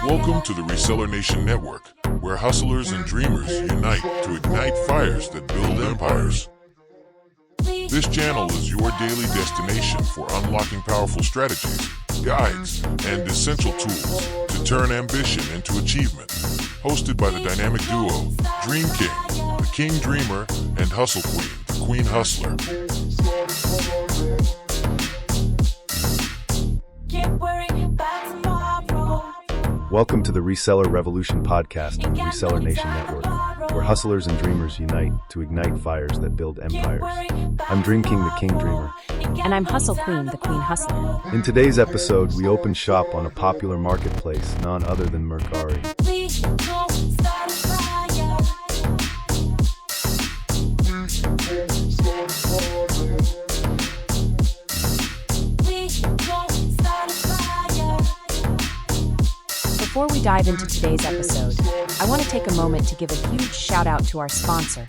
Welcome to the Reseller Nation Network, where hustlers and dreamers unite to ignite fires that build empires. This channel is your daily destination for unlocking powerful strategies, guides, and essential tools to turn ambition into achievement. Hosted by the dynamic duo, Dream King, the King Dreamer, and Hustle Queen, the Queen Hustler. Welcome to the Reseller Revolution podcast of the Reseller Nation Network, where hustlers and dreamers unite to ignite fires that build empires. I'm Dream King, the King Dreamer. And I'm Hustle Queen, the Queen Hustler. In today's episode, we open shop on a popular marketplace, none other than Mercari. Before we dive into today's episode, I want to take a moment to give a huge shout out to our sponsor,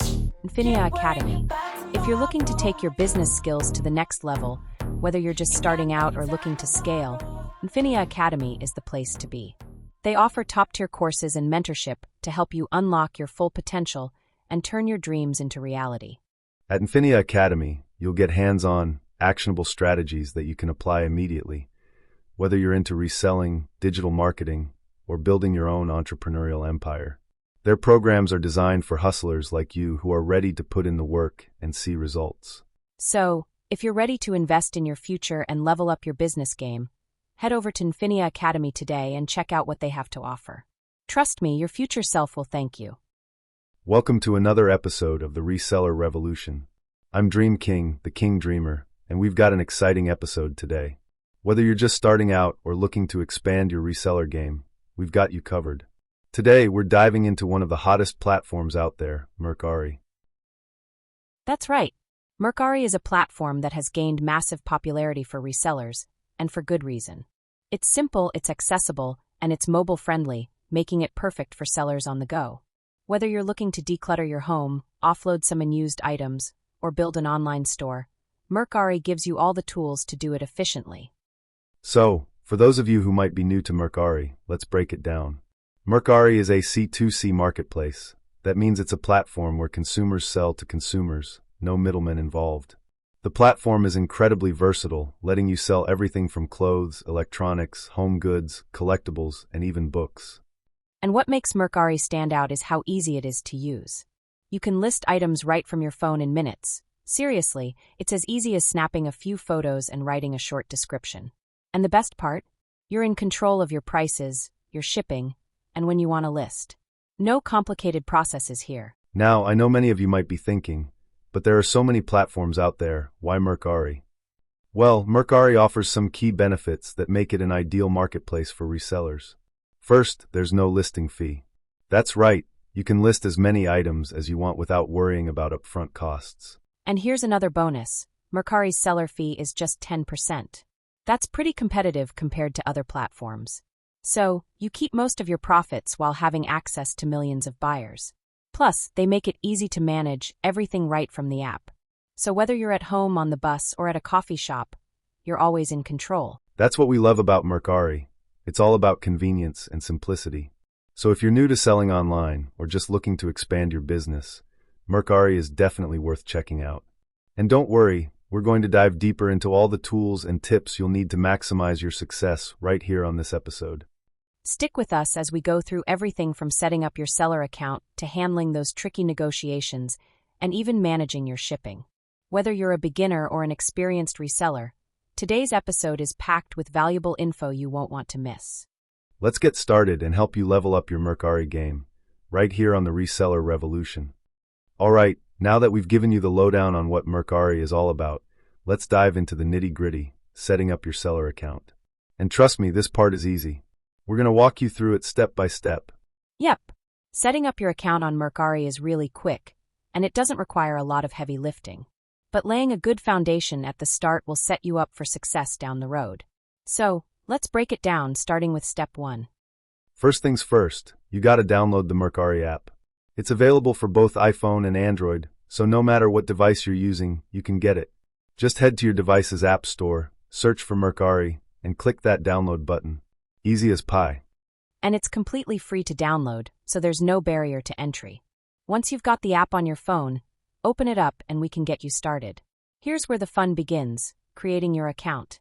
Infinia Academy. If you're looking to take your business skills to the next level, whether you're just starting out or looking to scale, Infinia Academy is the place to be. They offer top-tier courses and mentorship to help you unlock your full potential and turn your dreams into reality. At Infinia Academy, you'll get hands-on, actionable strategies that you can apply immediately, whether you're into reselling, digital marketing, or building your own entrepreneurial empire. Their programs are designed for hustlers like you who are ready to put in the work and see results. So, if you're ready to invest in your future and level up your business game, head over to Infinia Academy today and check out what they have to offer. Trust me, your future self will thank you. Welcome to another episode of the Reseller Revolution. I'm Dream King, the King Dreamer, and we've got an exciting episode today. Whether you're just starting out or looking to expand your reseller game, we've got you covered. Today, we're diving into one of the hottest platforms out there, Mercari. That's right. Mercari is a platform that has gained massive popularity for resellers, and for good reason. It's simple, it's accessible, and it's mobile-friendly, making it perfect for sellers on the go. Whether you're looking to declutter your home, offload some unused items, or build an online store, Mercari gives you all the tools to do it efficiently. So, for those of you who might be new to Mercari, let's break it down. Mercari is a C2C marketplace. That means it's a platform where consumers sell to consumers, no middlemen involved. The platform is incredibly versatile, letting you sell everything from clothes, electronics, home goods, collectibles, and even books. And what makes Mercari stand out is how easy it is to use. You can list items right from your phone in minutes. Seriously, it's as easy as snapping a few photos and writing a short description. And the best part? You're in control of your prices, your shipping, and when you want to list. No complicated processes here. Now, I know many of you might be thinking, but there are so many platforms out there, why Mercari? Well, Mercari offers some key benefits that make it an ideal marketplace for resellers. First, there's no listing fee. That's right, you can list as many items as you want without worrying about upfront costs. And here's another bonus. Mercari's seller fee is just 10%. That's pretty competitive compared to other platforms. So, you keep most of your profits while having access to millions of buyers. Plus, they make it easy to manage everything right from the app. So whether you're at home, on the bus, or at a coffee shop, you're always in control. That's what we love about Mercari. It's all about convenience and simplicity. So if you're new to selling online or just looking to expand your business, Mercari is definitely worth checking out. And don't worry, we're going to dive deeper into all the tools and tips you'll need to maximize your success right here on this episode. Stick with us as we go through everything from setting up your seller account to handling those tricky negotiations and even managing your shipping. Whether you're a beginner or an experienced reseller, today's episode is packed with valuable info you won't want to miss. Let's get started and help you level up your Mercari game, right here on the Reseller Revolution. All right, now that we've given you the lowdown on what Mercari is all about, let's dive into the nitty-gritty, setting up your seller account. And trust me, this part is easy. We're going to walk you through it step by step. Yep. Setting up your account on Mercari is really quick, and it doesn't require a lot of heavy lifting. But laying a good foundation at the start will set you up for success down the road. So, let's break it down, starting with step 1. First things first, you got to download the Mercari app. It's available for both iPhone and Android, so no matter what device you're using, you can get it. Just head to your device's app store, search for Mercari, and click that download button. Easy as pie. And it's completely free to download, so there's no barrier to entry. Once you've got the app on your phone, open it up and we can get you started. Here's where the fun begins, creating your account.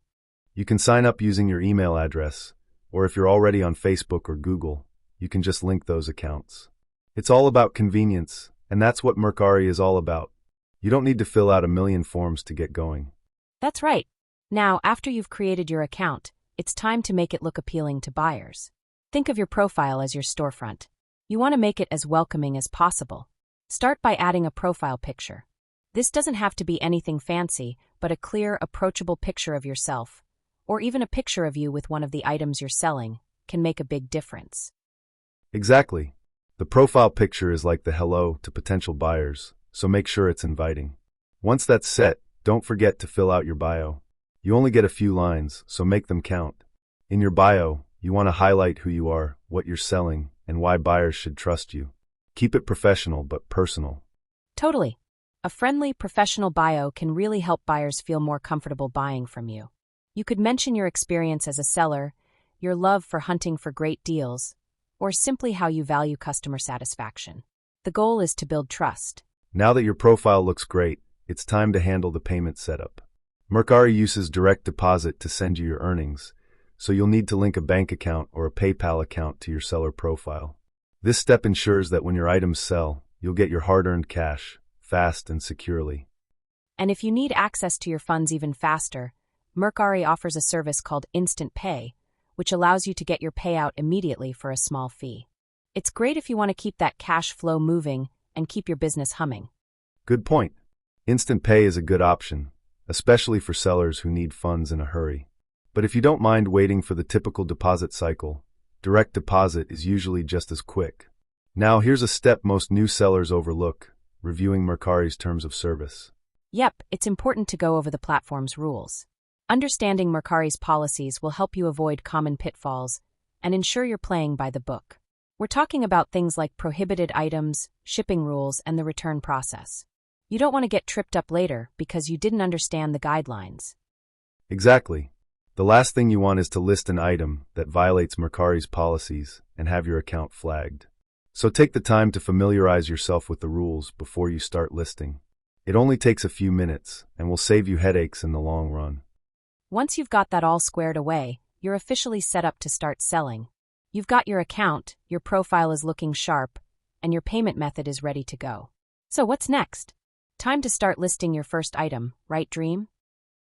You can sign up using your email address, or if you're already on Facebook or Google, you can just link those accounts. It's all about convenience, and that's what Mercari is all about. You don't need to fill out a million forms to get going. That's right. Now, after you've created your account, it's time to make it look appealing to buyers. Think of your profile as your storefront. You want to make it as welcoming as possible. Start by adding a profile picture. This doesn't have to be anything fancy, but a clear, approachable picture of yourself, or even a picture of you with one of the items you're selling, can make a big difference. Exactly. The profile picture is like the hello to potential buyers, so make sure it's inviting. Once that's set, don't forget to fill out your bio. You only get a few lines, so make them count. In your bio, you want to highlight who you are, what you're selling, and why buyers should trust you. Keep it professional but personal. Totally. A friendly, professional bio can really help buyers feel more comfortable buying from you. You could mention your experience as a seller, your love for hunting for great deals, or simply how you value customer satisfaction. The goal is to build trust. Now that your profile looks great, it's time to handle the payment setup. Mercari uses direct deposit to send you your earnings, so you'll need to link a bank account or a PayPal account to your seller profile. This step ensures that when your items sell, you'll get your hard-earned cash, fast and securely. And if you need access to your funds even faster, Mercari offers a service called Instant Pay, which allows you to get your payout immediately for a small fee. It's great if you want to keep that cash flow moving and keep your business humming. Good point. Instant Pay is a good option, especially for sellers who need funds in a hurry. But if you don't mind waiting for the typical deposit cycle, direct deposit is usually just as quick. Now here's a step most new sellers overlook, reviewing Mercari's terms of service. Yep, it's important to go over the platform's rules. Understanding Mercari's policies will help you avoid common pitfalls and ensure you're playing by the book. We're talking about things like prohibited items, shipping rules, and the return process. You don't want to get tripped up later because you didn't understand the guidelines. Exactly. The last thing you want is to list an item that violates Mercari's policies and have your account flagged. So take the time to familiarize yourself with the rules before you start listing. It only takes a few minutes and will save you headaches in the long run. Once you've got that all squared away, you're officially set up to start selling. You've got your account, your profile is looking sharp, and your payment method is ready to go. So what's next? Time to start listing your first item, right, Dream?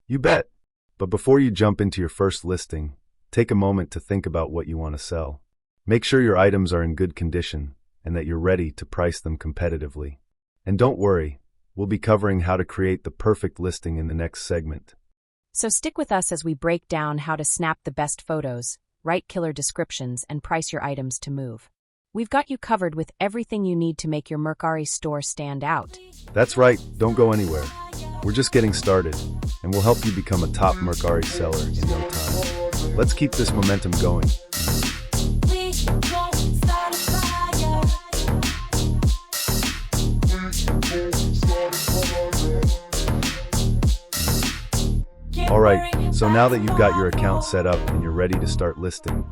You bet. But before you jump into your first listing, take a moment to think about what you want to sell. Make sure your items are in good condition and that you're ready to price them competitively. And don't worry, we'll be covering how to create the perfect listing in the next segment. So stick with us as we break down how to snap the best photos, write killer descriptions, and price your items to move. We've got you covered with everything you need to make your Mercari store stand out. That's right, don't go anywhere. We're just getting started, and we'll help you become a top Mercari seller in no time. Let's keep this momentum going. Alright, so now that you've got your account set up and you're ready to start listing,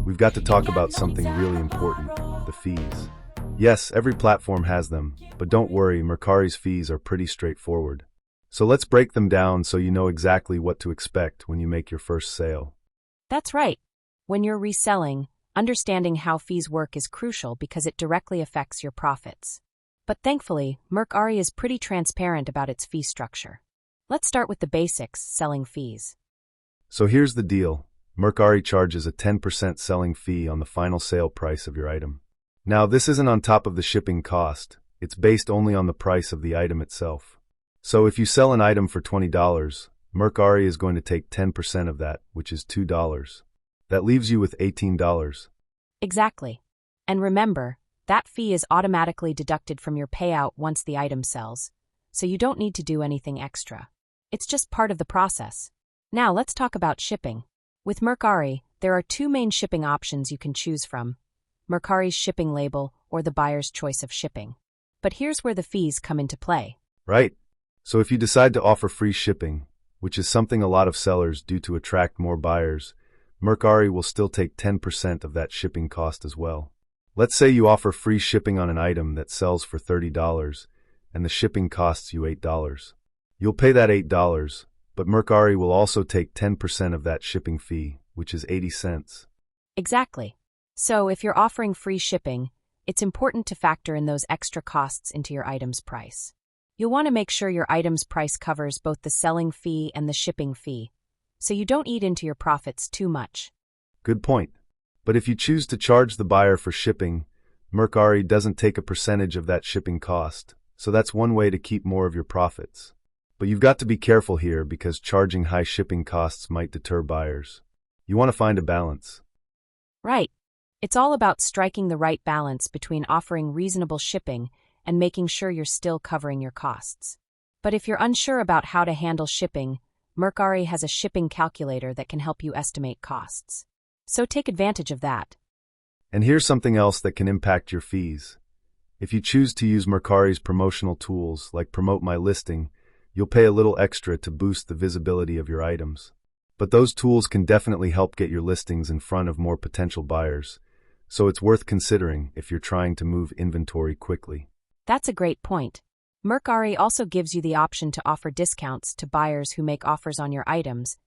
we've got to talk about something really important, the fees. Yes, every platform has them, but don't worry, Mercari's fees are pretty straightforward. So let's break them down so you know exactly what to expect when you make your first sale. That's right. When you're reselling, understanding how fees work is crucial because it directly affects your profits. But thankfully, Mercari is pretty transparent about its fee structure. Let's start with the basics, selling fees. So here's the deal. Mercari charges a 10% selling fee on the final sale price of your item. Now, this isn't on top of the shipping cost. It's based only on the price of the item itself. So if you sell an item for $20, Mercari is going to take 10% of that, which is $2. That leaves you with $18. Exactly. And remember, that fee is automatically deducted from your payout once the item sells, so you don't need to do anything extra. It's just part of the process. Now let's talk about shipping. With Mercari, there are two main shipping options you can choose from: Mercari's shipping label or the buyer's choice of shipping. But here's where the fees come into play. Right. So if you decide to offer free shipping, which is something a lot of sellers do to attract more buyers, Mercari will still take 10% of that shipping cost as well. Let's say you offer free shipping on an item that sells for $30 and the shipping costs you $8. You'll pay that $8, but Mercari will also take 10% of that shipping fee, which is 80 cents. Exactly. So if you're offering free shipping, it's important to factor in those extra costs into your item's price. You'll want to make sure your item's price covers both the selling fee and the shipping fee, so you don't eat into your profits too much. Good point. But if you choose to charge the buyer for shipping, Mercari doesn't take a percentage of that shipping cost, so that's one way to keep more of your profits. But you've got to be careful here because charging high shipping costs might deter buyers. You want to find a balance. Right. It's all about striking the right balance between offering reasonable shipping and making sure you're still covering your costs. But if you're unsure about how to handle shipping, Mercari has a shipping calculator that can help you estimate costs. So take advantage of that. And here's something else that can impact your fees. If you choose to use Mercari's promotional tools like Promote My Listing, you'll pay a little extra to boost the visibility of your items. But those tools can definitely help get your listings in front of more potential buyers, so it's worth considering if you're trying to move inventory quickly. That's a great point. Mercari also gives you the option to offer discounts to buyers who make offers on your items,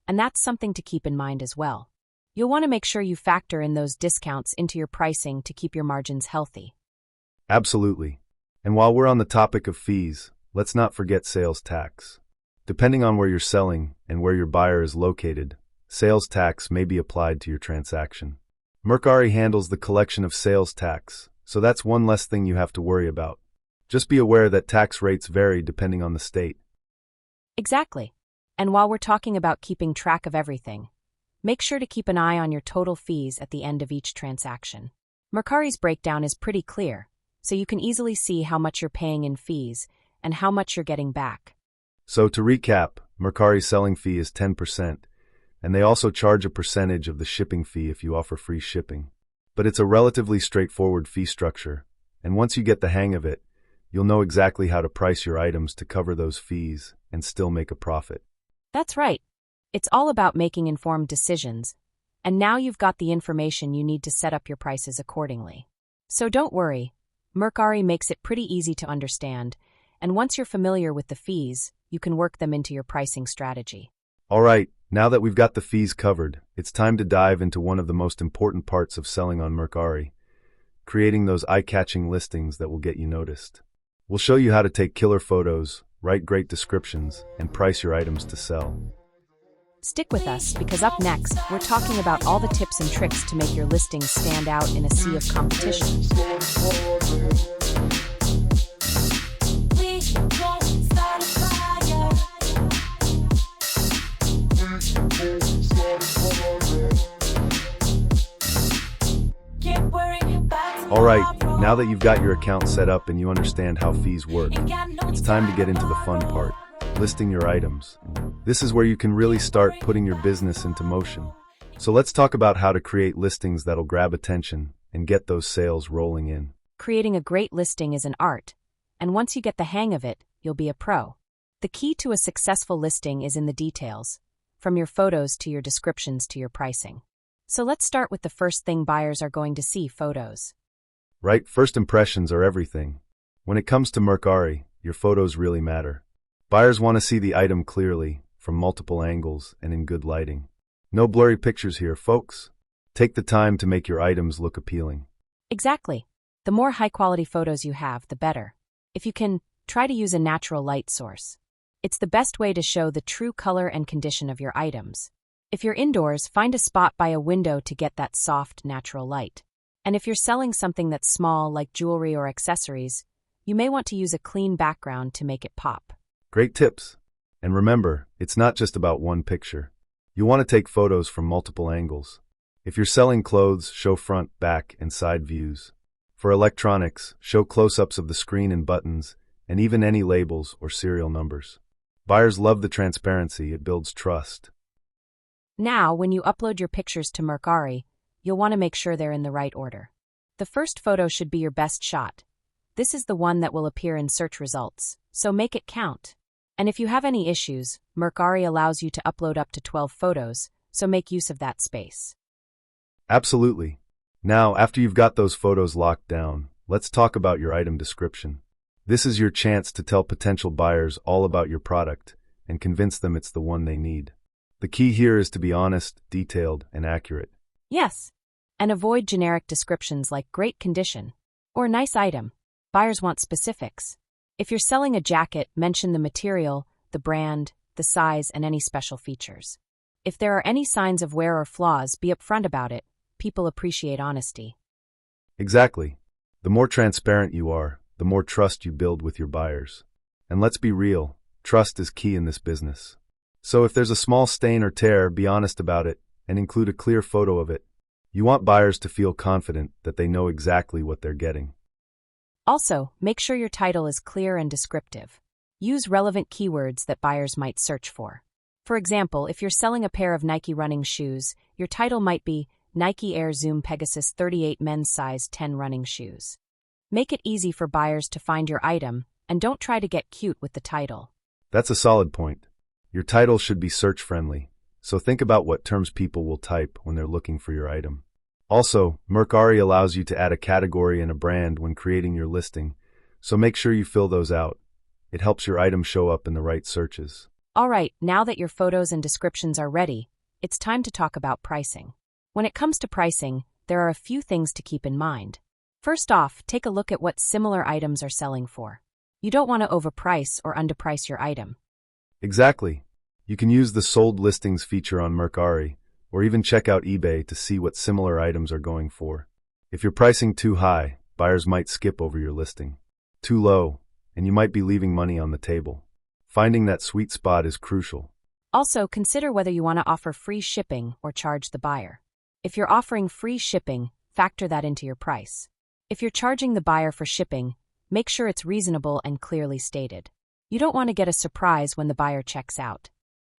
and that's something to keep in mind as well. You'll want to make sure you factor in those discounts into your pricing to keep your margins healthy. Absolutely. And while we're on the topic of fees, let's not forget sales tax. Depending on where you're selling and where your buyer is located, sales tax may be applied to your transaction. Mercari handles the collection of sales tax, so that's one less thing you have to worry about. Just be aware that tax rates vary depending on the state. Exactly. And while we're talking about keeping track of everything, make sure to keep an eye on your total fees at the end of each transaction. Mercari's breakdown is pretty clear, so you can easily see how much you're paying in fees and how much you're getting back. So to recap, Mercari's selling fee is 10%, and they also charge a percentage of the shipping fee if you offer free shipping. But it's a relatively straightforward fee structure, and once you get the hang of it, you'll know exactly how to price your items to cover those fees and still make a profit. That's right. It's all about making informed decisions, and now you've got the information you need to set up your prices accordingly. So don't worry, Mercari makes it pretty easy to understand, and once you're familiar with the fees, you can work them into your pricing strategy. All right, now that we've got the fees covered, it's time to dive into one of the most important parts of selling on Mercari, creating those eye-catching listings that will get you noticed. We'll show you how to take killer photos, write great descriptions, and price your items to sell. Stick with us because up next, we're talking about all the tips and tricks to make your listings stand out in a sea of competition. All right, now that you've got your account set up and you understand how fees work, it's time to get into the fun part, listing your items. This is where you can really start putting your business into motion. So let's talk about how to create listings that'll grab attention and get those sales rolling in. Creating a great listing is an art, and once you get the hang of it, you'll be a pro. The key to a successful listing is in the details, from your photos to your descriptions to your pricing. So let's start with the first thing buyers are going to see: photos. Right, first impressions are everything. When it comes to Mercari, your photos really matter. Buyers want to see the item clearly, from multiple angles and in good lighting. No blurry pictures here, folks. Take the time to make your items look appealing. Exactly. The more high-quality photos you have, the better. If you can, try to use a natural light source. It's the best way to show the true color and condition of your items. If you're indoors, find a spot by a window to get that soft, natural light. And if you're selling something that's small, like jewelry or accessories, you may want to use a clean background to make it pop. Great tips. And remember, it's not just about one picture. You want to take photos from multiple angles. If you're selling clothes, show front, back, and side views. For electronics, show close-ups of the screen and buttons, and even any labels or serial numbers. Buyers love the transparency, it builds trust. Now, when you upload your pictures to Mercari, you'll want to make sure they're in the right order. The first photo should be your best shot. This is the one that will appear in search results, so make it count. And if you have any issues, Mercari allows you to upload up to 12 photos, so make use of that space. Absolutely. Now, after you've got those photos locked down, let's talk about your item description. This is your chance to tell potential buyers all about your product and convince them it's the one they need. The key here is to be honest, detailed, and accurate. Yes, and avoid generic descriptions like great condition or nice item. Buyers want specifics. If you're selling a jacket, mention the material, the brand, the size, and any special features. If there are any signs of wear or flaws, be upfront about it. People appreciate honesty. Exactly. The more transparent you are, the more trust you build with your buyers. And let's be real, trust is key in this business. So if there's a small stain or tear, be honest about it and include a clear photo of it. You want buyers to feel confident that they know exactly what they're getting. Also, make sure your title is clear and descriptive. Use relevant keywords that buyers might search for. For example, if you're selling a pair of Nike running shoes, your title might be Nike Air Zoom Pegasus 38 men's size 10 running shoes. Make it easy for buyers to find your item, and don't try to get cute with the title. That's a solid point. Your title should be search-friendly, so think about what terms people will type when they're looking for your item. Also, Mercari allows you to add a category and a brand when creating your listing, so make sure you fill those out. It helps your item show up in the right searches. All right, now that your photos and descriptions are ready, it's time to talk about pricing. When it comes to pricing, there are a few things to keep in mind. First off, take a look at what similar items are selling for. You don't want to overprice or underprice your item. Exactly. You can use the sold listings feature on Mercari, or even check out eBay to see what similar items are going for. If you're pricing too high, buyers might skip over your listing. Too low, and you might be leaving money on the table. Finding that sweet spot is crucial. Also, consider whether you want to offer free shipping or charge the buyer. If you're offering free shipping, factor that into your price. If you're charging the buyer for shipping, make sure it's reasonable and clearly stated. You don't want to get a surprise when the buyer checks out.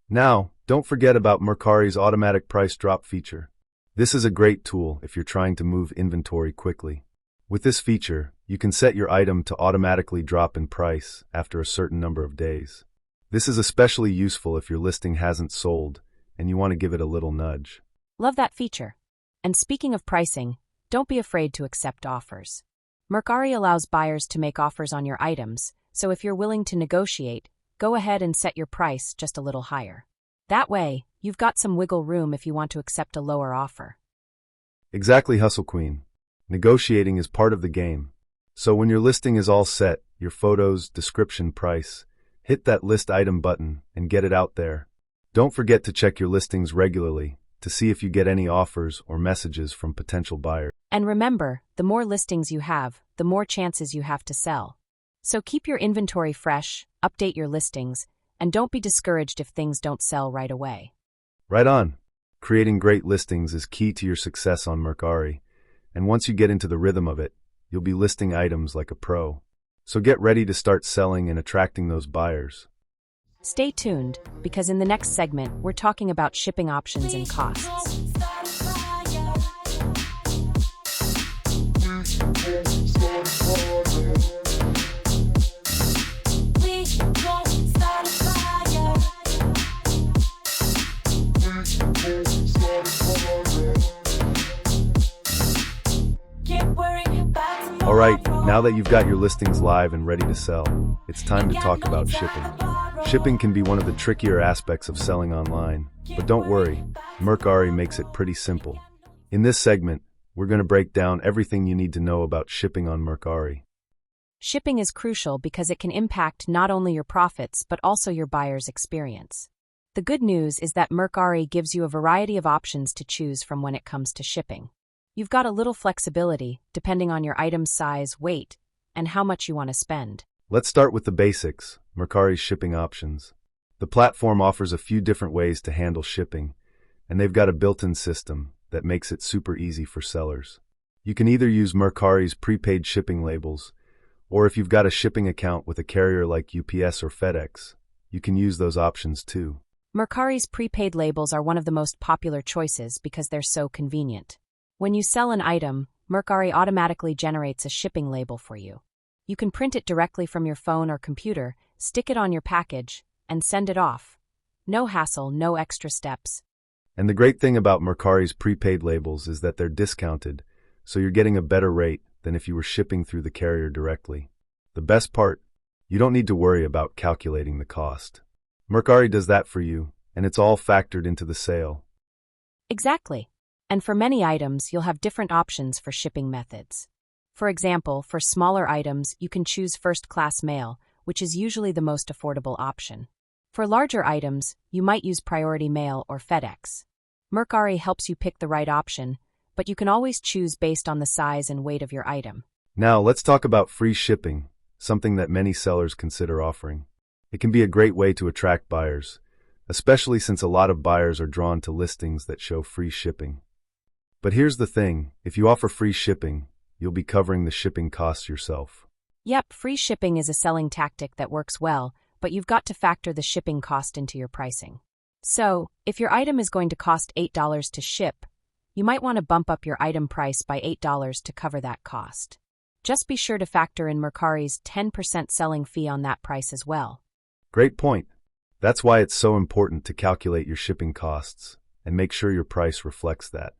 Now, don't forget about Mercari's automatic price drop feature. This is a great tool if you're trying to move inventory quickly. With this feature, you can set your item to automatically drop in price after a certain number of days. This is especially useful if your listing hasn't sold and you want to give it a little nudge. Love that feature. And speaking of pricing, don't be afraid to accept offers. Mercari allows buyers to make offers on your items, so if you're willing to negotiate, go ahead and set your price just a little higher. That way, you've got some wiggle room if you want to accept a lower offer. Exactly, Hustle Queen. Negotiating is part of the game. So when your listing is all set, your photos, description, price, hit that list item button and get it out there. Don't forget to check your listings regularly to see if you get any offers or messages from potential buyers. And remember, the more listings you have, the more chances you have to sell. So keep your inventory fresh, update your listings, and don't be discouraged if things don't sell right away. Right on. Creating great listings is key to your success on Mercari, and once you get into the rhythm of it, you'll be listing items like a pro. So get ready to start selling and attracting those buyers. Stay tuned, because in the next segment, we're talking about shipping options and costs. All right, now that you've got your listings live and ready to sell, it's time to talk about shipping. Shipping can be one of the trickier aspects of selling online, but don't worry, Mercari makes it pretty simple. In this segment, we're going to break down everything you need to know about shipping on Mercari. Shipping is crucial because it can impact not only your profits but also your buyer's experience. The good news is that Mercari gives you a variety of options to choose from when it comes to shipping. You've got a little flexibility depending on your item's size, weight, and how much you want to spend. Let's start with the basics, Mercari's shipping options. The platform offers a few different ways to handle shipping, and they've got a built-in system that makes it super easy for sellers. You can either use Mercari's prepaid shipping labels, or if you've got a shipping account with a carrier like UPS or FedEx, you can use those options too. Mercari's prepaid labels are one of the most popular choices because they're so convenient. When you sell an item, Mercari automatically generates a shipping label for you. You can print it directly from your phone or computer, stick it on your package, and send it off. No hassle, no extra steps. And the great thing about Mercari's prepaid labels is that they're discounted, so you're getting a better rate than if you were shipping through the carrier directly. The best part, you don't need to worry about calculating the cost. Mercari does that for you, and it's all factored into the sale. Exactly. And for many items, you'll have different options for shipping methods. For example, for smaller items, you can choose first-class mail, which is usually the most affordable option. For larger items, you might use priority mail or FedEx. Mercari helps you pick the right option, but you can always choose based on the size and weight of your item. Now, let's talk about free shipping, something that many sellers consider offering. It can be a great way to attract buyers, especially since a lot of buyers are drawn to listings that show free shipping. But here's the thing, if you offer free shipping, you'll be covering the shipping costs yourself. Yep, free shipping is a selling tactic that works well, but you've got to factor the shipping cost into your pricing. So, if your item is going to cost $8 to ship, you might want to bump up your item price by $8 to cover that cost. Just be sure to factor in Mercari's 10% selling fee on that price as well. Great point. That's why it's so important to calculate your shipping costs and make sure your price reflects that.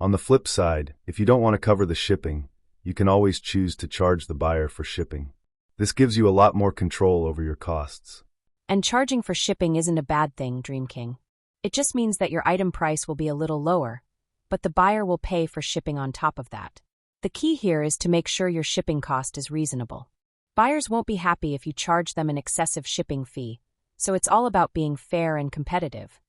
On the flip side, if you don't want to cover the shipping, you can always choose to charge the buyer for shipping. This gives you a lot more control over your costs. And charging for shipping isn't a bad thing, Dream King. It just means that your item price will be a little lower, but the buyer will pay for shipping on top of that. The key here is to make sure your shipping cost is reasonable. Buyers won't be happy if you charge them an excessive shipping fee, so it's all about being fair and competitive.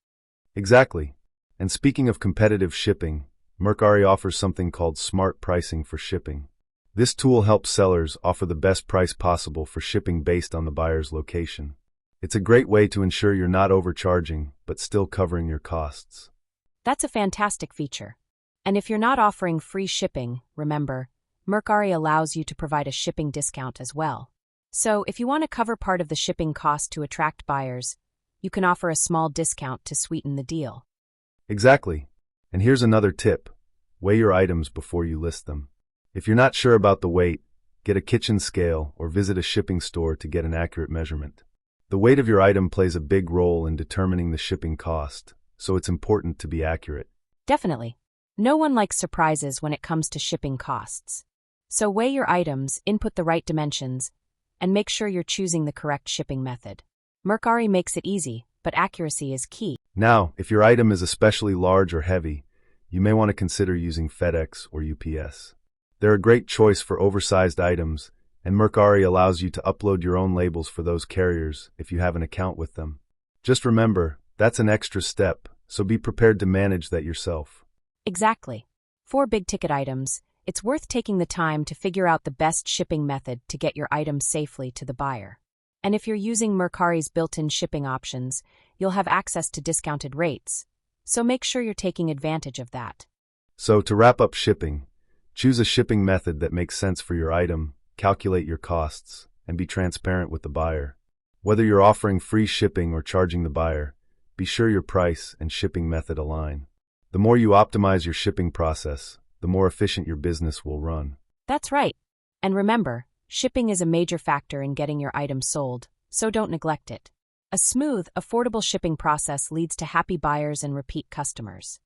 Exactly. And speaking of competitive shipping, Mercari offers something called smart pricing for shipping. This tool helps sellers offer the best price possible for shipping based on the buyer's location. It's a great way to ensure you're not overcharging, but still covering your costs. That's a fantastic feature. And if you're not offering free shipping, remember, Mercari allows you to provide a shipping discount as well. So if you want to cover part of the shipping cost to attract buyers, you can offer a small discount to sweeten the deal. Exactly. And here's another tip. Weigh your items before you list them. If you're not sure about the weight, get a kitchen scale or visit a shipping store to get an accurate measurement. The weight of your item plays a big role in determining the shipping cost, so it's important to be accurate. Definitely. No one likes surprises when it comes to shipping costs. So weigh your items, input the right dimensions, and make sure you're choosing the correct shipping method. Mercari makes it easy, but accuracy is key. Now, if your item is especially large or heavy, you may want to consider using FedEx or UPS. They're a great choice for oversized items, and Mercari allows you to upload your own labels for those carriers if you have an account with them. Just remember, that's an extra step, so be prepared to manage that yourself. Exactly. For big-ticket items, it's worth taking the time to figure out the best shipping method to get your item safely to the buyer. And if you're using Mercari's built-in shipping options, you'll have access to discounted rates, so make sure you're taking advantage of that. So to wrap up shipping, choose a shipping method that makes sense for your item, calculate your costs, and be transparent with the buyer. Whether you're offering free shipping or charging the buyer, be sure your price and shipping method align. The more you optimize your shipping process, the more efficient your business will run. That's right. And remember, shipping is a major factor in getting your item sold, so don't neglect it. A smooth, affordable shipping process leads to happy buyers and repeat customers.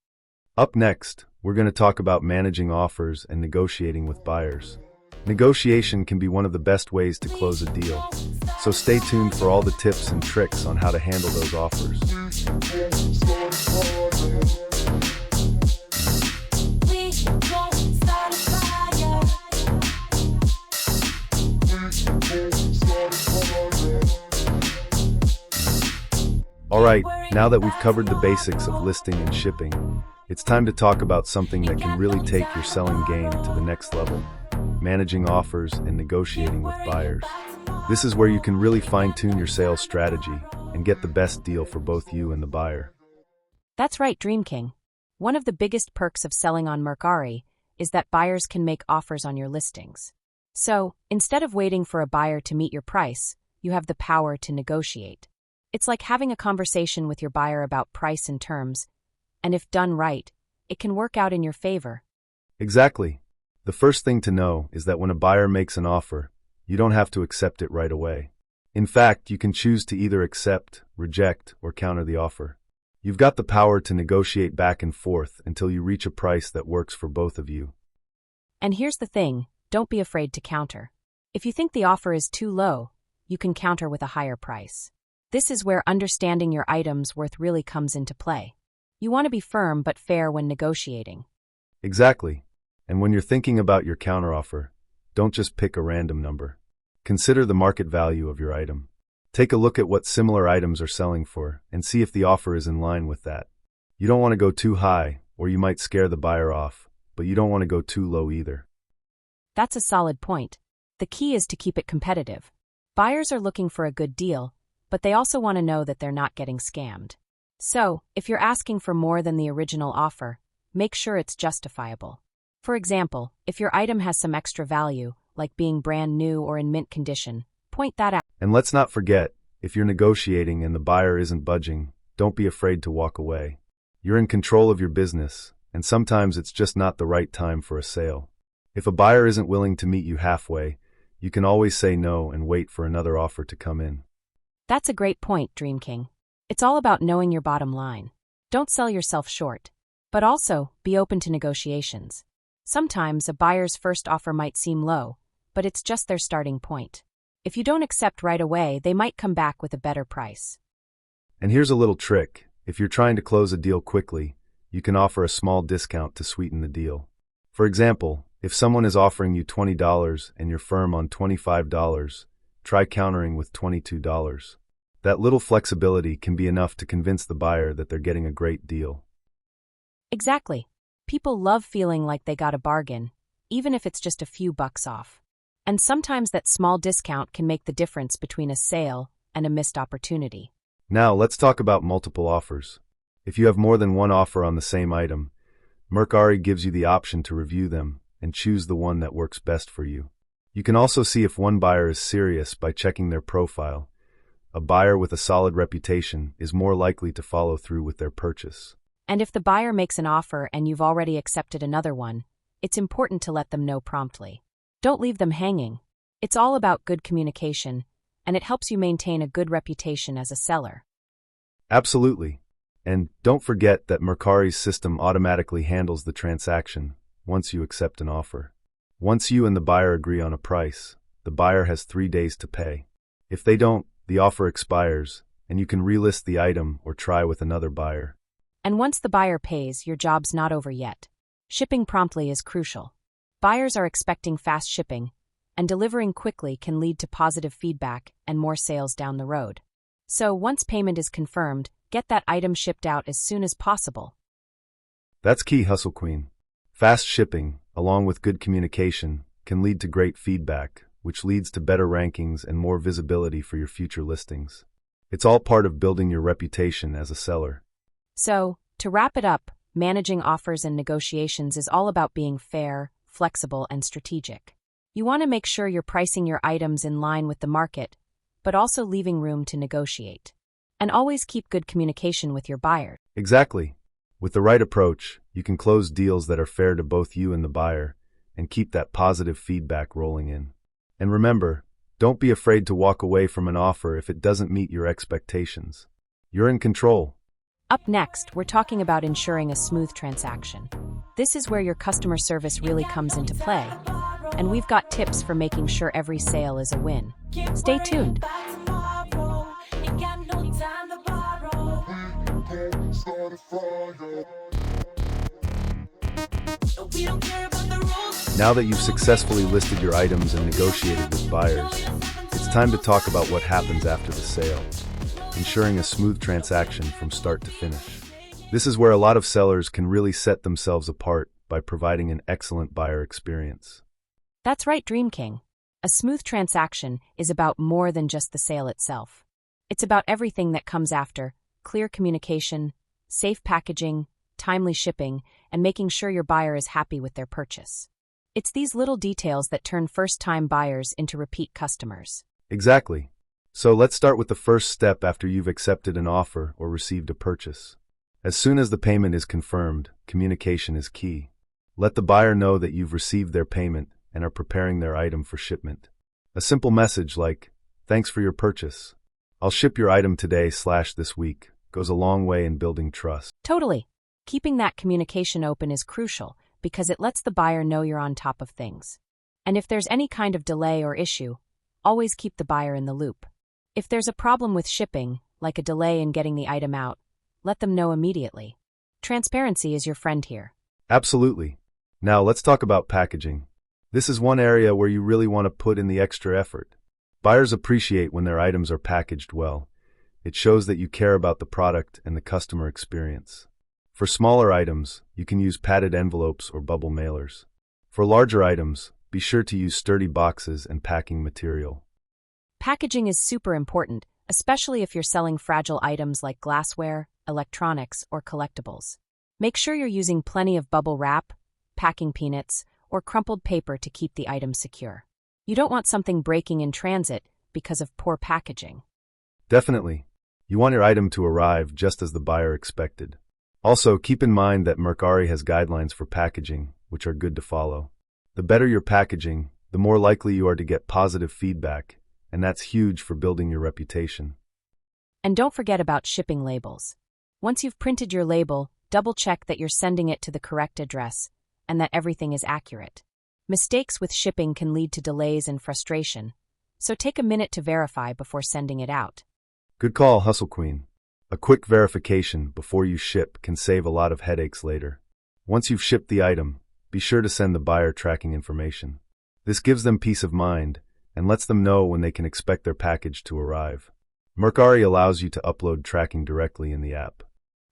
Up next, we're going to talk about managing offers and negotiating with buyers. Negotiation can be one of the best ways to close a deal, so stay tuned for all the tips and tricks on how to handle those offers. Alright, now that we've covered the basics of listing and shipping, it's time to talk about something that can really take your selling game to the next level: managing offers and negotiating with buyers. This is where you can really fine-tune your sales strategy and get the best deal for both you and the buyer. That's right, Dream King. One of the biggest perks of selling on Mercari is that buyers can make offers on your listings. So, instead of waiting for a buyer to meet your price, you have the power to negotiate. It's like having a conversation with your buyer about price and terms, and if done right, it can work out in your favor. Exactly. The first thing to know is that when a buyer makes an offer, you don't have to accept it right away. In fact, you can choose to either accept, reject, or counter the offer. You've got the power to negotiate back and forth until you reach a price that works for both of you. And here's the thing, don't be afraid to counter. If you think the offer is too low, you can counter with a higher price. This is where understanding your item's worth really comes into play. You want to be firm but fair when negotiating. Exactly. And when you're thinking about your counteroffer, don't just pick a random number. Consider the market value of your item. Take a look at what similar items are selling for and see if the offer is in line with that. You don't want to go too high, or you might scare the buyer off, but you don't want to go too low either. That's a solid point. The key is to keep it competitive. Buyers are looking for a good deal, but they also want to know that they're not getting scammed. So, if you're asking for more than the original offer, make sure it's justifiable. For example, if your item has some extra value, like being brand new or in mint condition, point that out. And let's not forget, if you're negotiating and the buyer isn't budging, don't be afraid to walk away. You're in control of your business, and sometimes it's just not the right time for a sale. If a buyer isn't willing to meet you halfway, you can always say no and wait for another offer to come in. That's a great point, Dream King. It's all about knowing your bottom line. Don't sell yourself short. But also, be open to negotiations. Sometimes a buyer's first offer might seem low, but it's just their starting point. If you don't accept right away, they might come back with a better price. And here's a little trick. If you're trying to close a deal quickly, you can offer a small discount to sweeten the deal. For example, if someone is offering you $20 and you're firm on $25, try countering with $22. That little flexibility can be enough to convince the buyer that they're getting a great deal. Exactly. People love feeling like they got a bargain, even if it's just a few bucks off. And sometimes that small discount can make the difference between a sale and a missed opportunity. Now, let's talk about multiple offers. If you have more than one offer on the same item, Mercari gives you the option to review them and choose the one that works best for you. You can also see if one buyer is serious by checking their profile. A buyer with a solid reputation is more likely to follow through with their purchase. And if the buyer makes an offer and you've already accepted another one, it's important to let them know promptly. Don't leave them hanging. It's all about good communication, and it helps you maintain a good reputation as a seller. Absolutely. And don't forget that Mercari's system automatically handles the transaction once you accept an offer. Once you and the buyer agree on a price, the buyer has 3 days to pay. If they don't, the offer expires, and you can relist the item or try with another buyer. And once the buyer pays, your job's not over yet. Shipping promptly is crucial. Buyers are expecting fast shipping, and delivering quickly can lead to positive feedback and more sales down the road. So once payment is confirmed, get that item shipped out as soon as possible. That's key, Hustle Queen. Fast shipping, along with good communication, can lead to great feedback, which leads to better rankings and more visibility for your future listings. It's all part of building your reputation as a seller. So, to wrap it up, managing offers and negotiations is all about being fair, flexible, and strategic. You want to make sure you're pricing your items in line with the market, but also leaving room to negotiate. And always keep good communication with your buyer. Exactly. With the right approach, you can close deals that are fair to both you and the buyer, and keep that positive feedback rolling in. And remember, don't be afraid to walk away from an offer if it doesn't meet your expectations. You're in control. Up next, we're talking about ensuring a smooth transaction. This is where your customer service really comes into play, and we've got tips for making sure every sale is a win. Stay tuned. Now that you've successfully listed your items and negotiated with buyers, it's time to talk about what happens after the sale, ensuring a smooth transaction from start to finish. This is where a lot of sellers can really set themselves apart by providing an excellent buyer experience. That's right, Dream King. A smooth transaction is about more than just the sale itself. It's about everything that comes after: clear communication, safe packaging, timely shipping, and making sure your buyer is happy with their purchase. It's these little details that turn first-time buyers into repeat customers. Exactly. So let's start with the first step after you've accepted an offer or received a purchase. As soon as the payment is confirmed, communication is key. Let the buyer know that you've received their payment and are preparing their item for shipment. A simple message like, "Thanks for your purchase. I'll ship your item today/this week," goes a long way in building trust. Totally. Keeping that communication open is crucial because it lets the buyer know you're on top of things. And if there's any kind of delay or issue, always keep the buyer in the loop. If there's a problem with shipping, like a delay in getting the item out, let them know immediately. Transparency is your friend here. Absolutely. Now let's talk about packaging. This is one area where you really want to put in the extra effort. Buyers appreciate when their items are packaged well. It shows that you care about the product and the customer experience. For smaller items, you can use padded envelopes or bubble mailers. For larger items, be sure to use sturdy boxes and packing material. Packaging is super important, especially if you're selling fragile items like glassware, electronics, or collectibles. Make sure you're using plenty of bubble wrap, packing peanuts, or crumpled paper to keep the item secure. You don't want something breaking in transit because of poor packaging. Definitely. You want your item to arrive just as the buyer expected. Also, keep in mind that Mercari has guidelines for packaging, which are good to follow. The better your packaging, the more likely you are to get positive feedback, and that's huge for building your reputation. And don't forget about shipping labels. Once you've printed your label, double-check that you're sending it to the correct address and that everything is accurate. Mistakes with shipping can lead to delays and frustration, so take a minute to verify before sending it out. Good call, Hustle Queen. A quick verification before you ship can save a lot of headaches later. Once you've shipped the item, be sure to send the buyer tracking information. This gives them peace of mind and lets them know when they can expect their package to arrive. Mercari allows you to upload tracking directly in the app.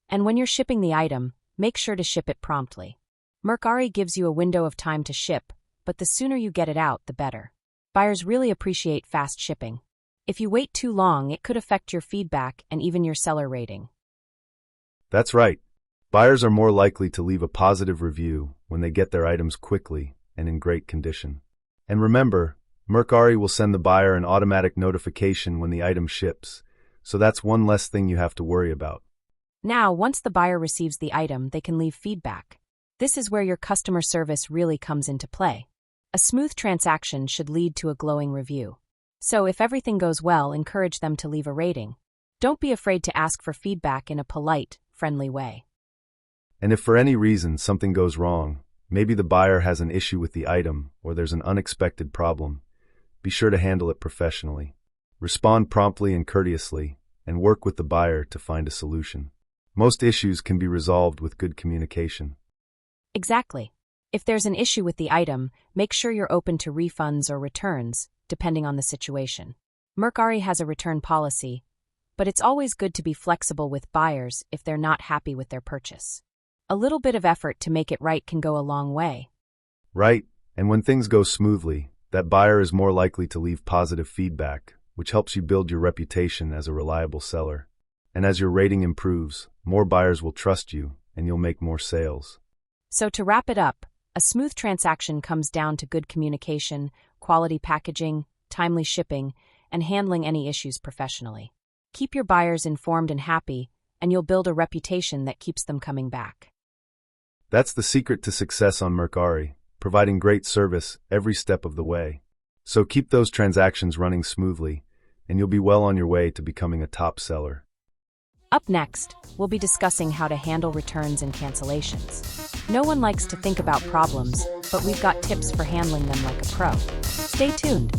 And when you're shipping the item, make sure to ship it promptly. Mercari gives you a window of time to ship, but the sooner you get it out, the better. Buyers really appreciate fast shipping. If you wait too long, it could affect your feedback and even your seller rating. That's right. Buyers are more likely to leave a positive review when they get their items quickly and in great condition. And remember, Mercari will send the buyer an automatic notification when the item ships, so that's one less thing you have to worry about. Now, once the buyer receives the item, they can leave feedback. This is where your customer service really comes into play. A smooth transaction should lead to a glowing review. So if everything goes well, encourage them to leave a rating. Don't be afraid to ask for feedback in a polite, friendly way. And if for any reason something goes wrong, maybe the buyer has an issue with the item or there's an unexpected problem, be sure to handle it professionally. Respond promptly and courteously, and work with the buyer to find a solution. Most issues can be resolved with good communication. Exactly. If there's an issue with the item, make sure you're open to refunds or returns, depending on the situation. Mercari has a return policy, but it's always good to be flexible with buyers if they're not happy with their purchase. A little bit of effort to make it right can go a long way. Right, and when things go smoothly, that buyer is more likely to leave positive feedback, which helps you build your reputation as a reliable seller. And as your rating improves, more buyers will trust you, and you'll make more sales. So to wrap it up, a smooth transaction comes down to good communication, quality packaging, timely shipping, and handling any issues professionally. Keep your buyers informed and happy, and you'll build a reputation that keeps them coming back. That's the secret to success on Mercari, providing great service every step of the way. So keep those transactions running smoothly, and you'll be well on your way to becoming a top seller. Up next, we'll be discussing how to handle returns and cancellations. No one likes to think about problems, but we've got tips for handling them like a pro. Stay tuned.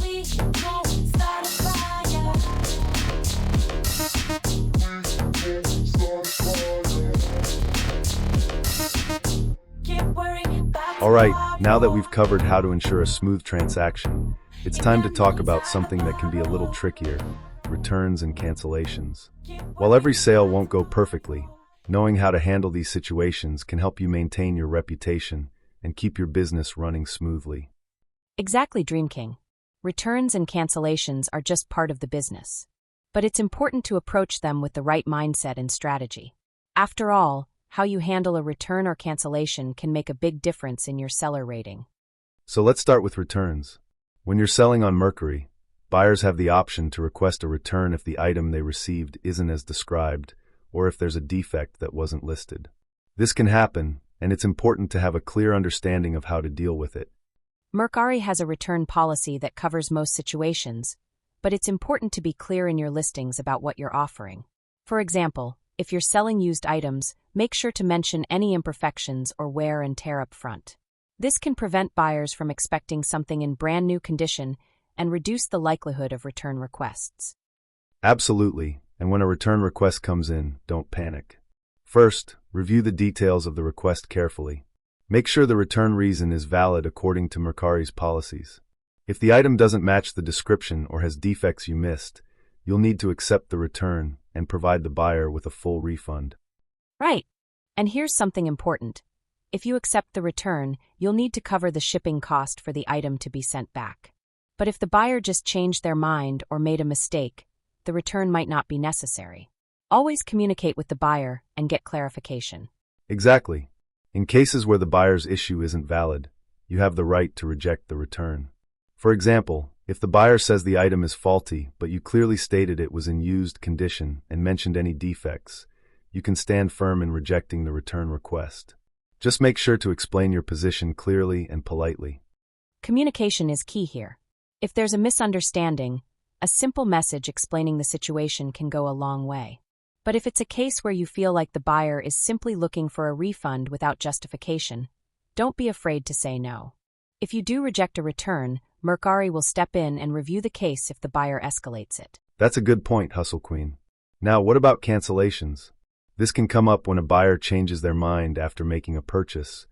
All right, now that we've covered how to ensure a smooth transaction, it's time to talk about something that can be a little trickier: returns and cancellations. While every sale won't go perfectly, knowing how to handle these situations can help you maintain your reputation and keep your business running smoothly. Exactly, Dream King. Returns and cancellations are just part of the business. But it's important to approach them with the right mindset and strategy. After all, how you handle a return or cancellation can make a big difference in your seller rating. So let's start with returns. When you're selling on Mercari, buyers have the option to request a return if the item they received isn't as described, or if there's a defect that wasn't listed. This can happen, and it's important to have a clear understanding of how to deal with it. Mercari has a return policy that covers most situations, but it's important to be clear in your listings about what you're offering. For example, If you're selling used items, make sure to mention any imperfections or wear and tear up front. This can prevent buyers from expecting something in brand new condition and reduce the likelihood of return requests. Absolutely, and when a return request comes in, don't panic. First, review the details of the request carefully. Make sure the return reason is valid according to Mercari's policies. If the item doesn't match the description or has defects you missed, you'll need to accept the return and provide the buyer with a full refund. Right. And here's something important. If you accept the return, you'll need to cover the shipping cost for the item to be sent back. But if the buyer just changed their mind or made a mistake, the return might not be necessary. Always communicate with the buyer and get clarification. Exactly. In cases where the buyer's issue isn't valid, you have the right to reject the return. For example, if the buyer says the item is faulty, but you clearly stated it was in used condition and mentioned any defects, you can stand firm in rejecting the return request. Just make sure to explain your position clearly and politely. Communication is key here. If there's a misunderstanding, a simple message explaining the situation can go a long way. But if it's a case where you feel like the buyer is simply looking for a refund without justification, don't be afraid to say no. If you do reject a return, Mercari will step in and review the case if the buyer escalates it. That's a good point, Hustle Queen. Now, what about cancellations? This can come up when a buyer changes their mind after making a purchase,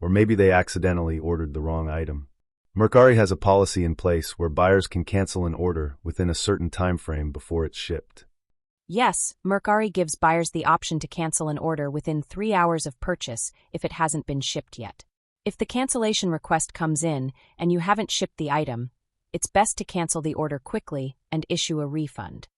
or maybe they accidentally ordered the wrong item. Mercari has a policy in place where buyers can cancel an order within a certain time frame before it's shipped. Yes, Mercari gives buyers the option to cancel an order within 3 hours of purchase if it hasn't been shipped yet. If the cancellation request comes in and you haven't shipped the item, it's best to cancel the order quickly and issue a refund.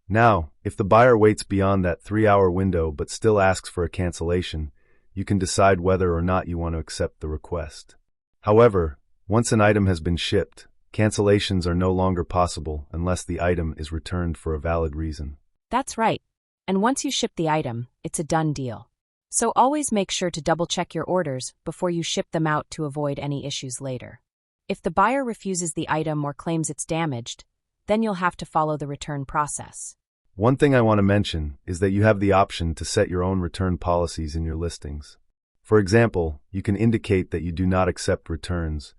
Now, if the buyer waits beyond that 3-hour window but still asks for a cancellation, you can decide whether or not you want to accept the request. However, once an item has been shipped, cancellations are no longer possible unless the item is returned for a valid reason. That's right. And once you ship the item, it's a done deal. So always make sure to double-check your orders before you ship them out to avoid any issues later. If the buyer refuses the item or claims it's damaged, then you'll have to follow the return process. One thing I want to mention is that you have the option to set your own return policies in your listings. For example, you can indicate that you do not accept returns,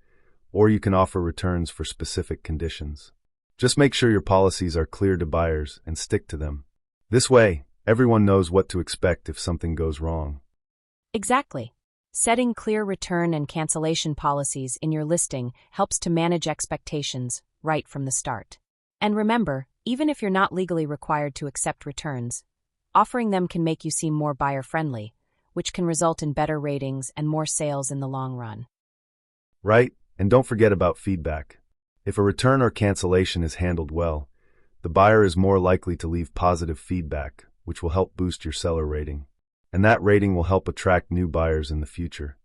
or you can offer returns for specific conditions. Just make sure your policies are clear to buyers and stick to them. This way, everyone knows what to expect if something goes wrong. Exactly. Setting clear return and cancellation policies in your listing helps to manage expectations right from the start. And remember, even if you're not legally required to accept returns, offering them can make you seem more buyer-friendly, which can result in better ratings and more sales in the long run. Right, and don't forget about feedback. If a return or cancellation is handled well, the buyer is more likely to leave positive feedback, which will help boost your seller rating. And that rating will help attract new buyers in the future.